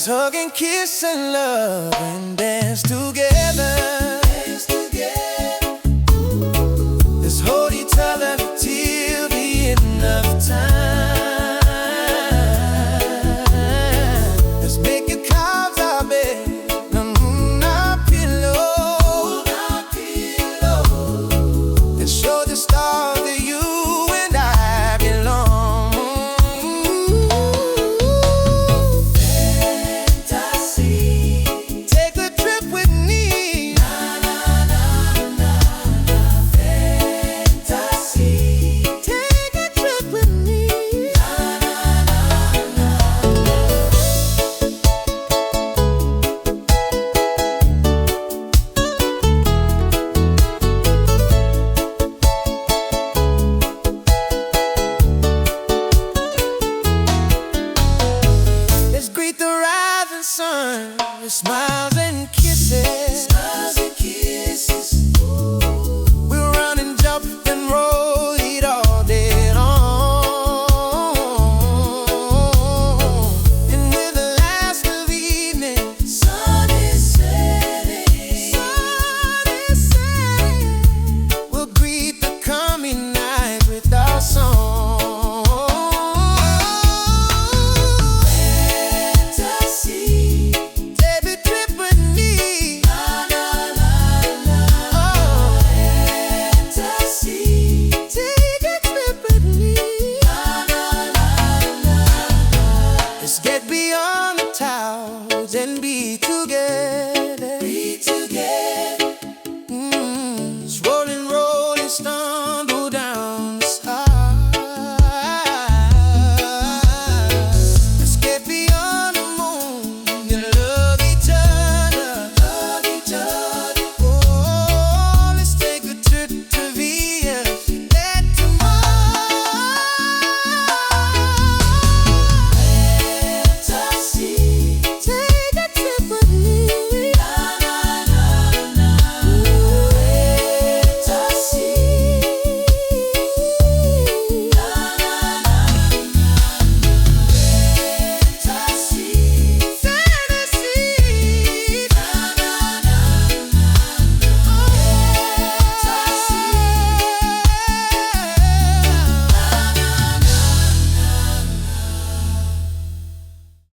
hug and kiss and love and dance together. Let's hold each other till the end of time. Let's make it carves our bed, our pillow. Let's show the stars that you and I belong. Fantasy, take a trip with me. Fantasy, take a trip with me. Let's greet the rising sun with smiles